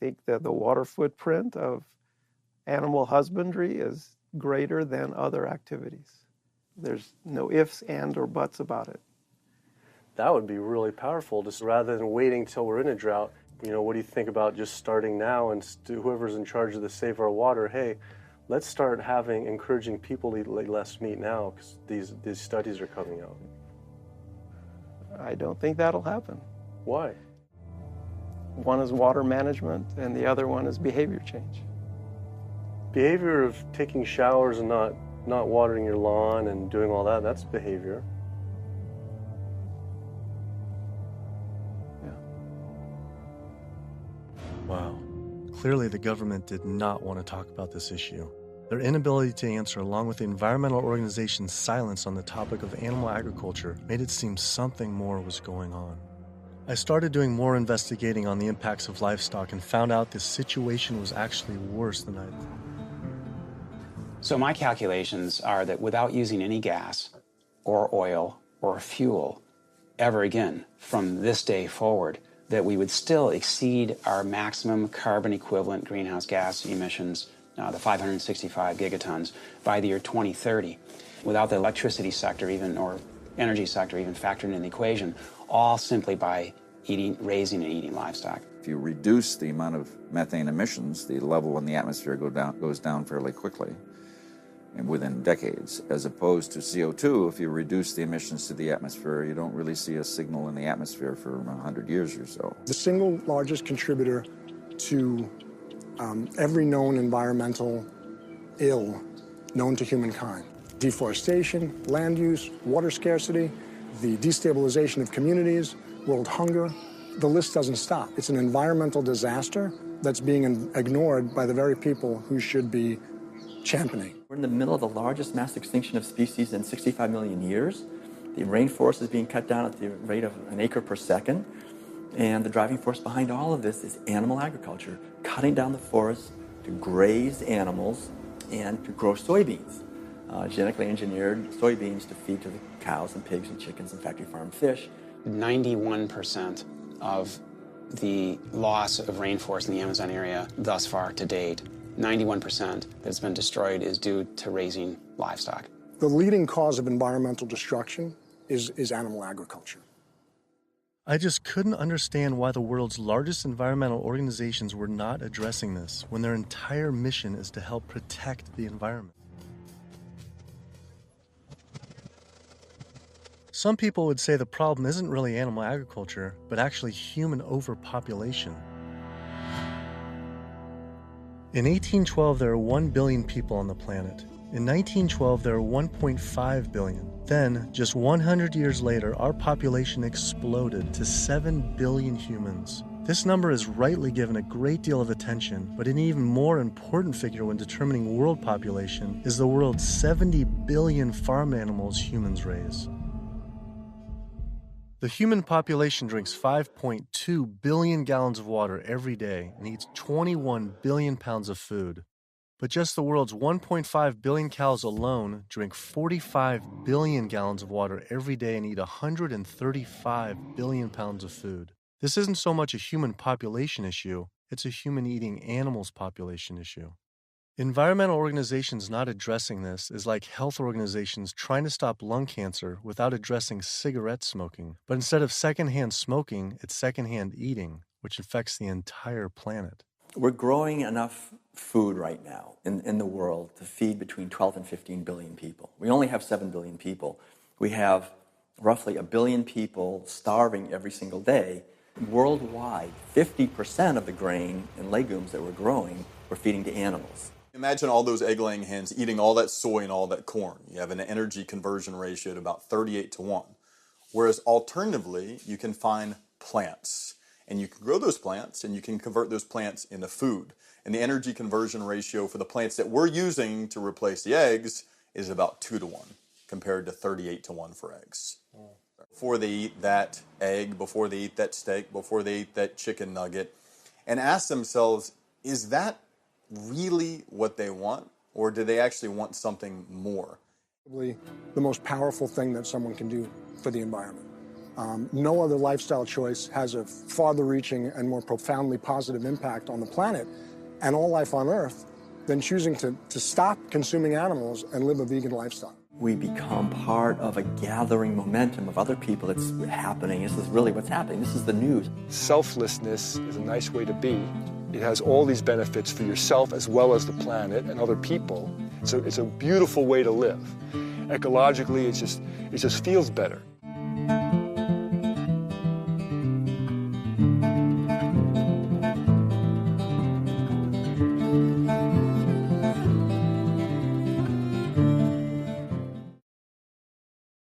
think that the water footprint of animal husbandry is greater than other activities. There's no ifs, and, or buts about it. That would be really powerful, just rather than waiting till we're in a drought. What do you think about just starting now, and whoever's in charge of the Save Our Water, hey, let's start encouraging people to eat less meat now, because these studies are coming out. I don't think that'll happen. Why? One is water management, and the other one is behavior change. Behavior of taking showers and not watering your lawn and doing all that, that's behavior. Yeah. Wow. Clearly the government did not want to talk about this issue. Their inability to answer, along with the environmental organization's silence on the topic of animal agriculture, made it seem something more was going on. I started doing more investigating on the impacts of livestock and found out this situation was actually worse than I thought. So my calculations are that without using any gas or oil or fuel ever again from this day forward, that we would still exceed our maximum carbon equivalent greenhouse gas emissions, the 565 gigatons, by the year 2030, without the electricity sector or energy sector even factored in the equation, all simply by raising and eating livestock. If you reduce the amount of methane emissions, the level in the atmosphere goes down fairly quickly and within decades, as opposed to CO2. If you reduce the emissions to the atmosphere, you don't really see a signal in the atmosphere for 100 years or so. The single largest contributor to every known environmental ill known to humankind: deforestation, land use, water scarcity, the destabilization of communities, world hunger. The list doesn't stop. It's an environmental disaster that's being ignored by the very people who should be championing. We're in the middle of the largest mass extinction of species in 65 million years. The rainforest is being cut down at the rate of an acre per second. And the driving force behind all of this is animal agriculture, cutting down the forest to graze animals and to grow soybeans, genetically engineered soybeans to feed to the cows and pigs and chickens and factory farm fish. 91% of the loss of rainforest in the Amazon area thus far to date, 91% that's been destroyed, is due to raising livestock. The leading cause of environmental destruction is animal agriculture. I just couldn't understand why the world's largest environmental organizations were not addressing this when their entire mission is to help protect the environment. Some people would say the problem isn't really animal agriculture, but actually human overpopulation. In 1812, there were 1 billion people on the planet. In 1912, there were 1.5 billion. Then, just 100 years later, our population exploded to 7 billion humans. This number is rightly given a great deal of attention, but an even more important figure when determining world population is the world's 70 billion farm animals humans raise. The human population drinks 5.2 billion gallons of water every day and eats 21 billion pounds of food. But just the world's 1.5 billion cows alone drink 45 billion gallons of water every day and eat 135 billion pounds of food. This isn't so much a human population issue, it's a human eating animals population issue. Environmental organizations not addressing this is like health organizations trying to stop lung cancer without addressing cigarette smoking. But instead of secondhand smoking, it's secondhand eating, which affects the entire planet. We're growing enough food right now in the world to feed between 12 and 15 billion people. We only have 7 billion people. We have roughly 1 billion people starving every single day. Worldwide, 50% of the grain and legumes that we're growing, we're feeding to animals. Imagine all those egg-laying hens eating all that soy and all that corn. You have an energy conversion ratio at about 38:1. Whereas alternatively, you can find plants. And you can grow those plants and you can convert those plants into food. And the energy conversion ratio for the plants that we're using to replace the eggs is about 2:1 compared to 38:1 for eggs. Before they eat that egg, before they eat that steak, before they eat that chicken nugget, and ask themselves, is that really what they want, or do they actually want something more? Probably the most powerful thing that someone can do for the environment. No other lifestyle choice has a farther-reaching and more profoundly positive impact on the planet and all life on Earth than choosing to stop consuming animals and live a vegan lifestyle. We become part of a gathering momentum of other people. It's happening. This is really what's happening. This is the news. Selflessness is a nice way to be. It has all these benefits for yourself as well as the planet and other people. So it's a beautiful way to live. Ecologically, it just feels better.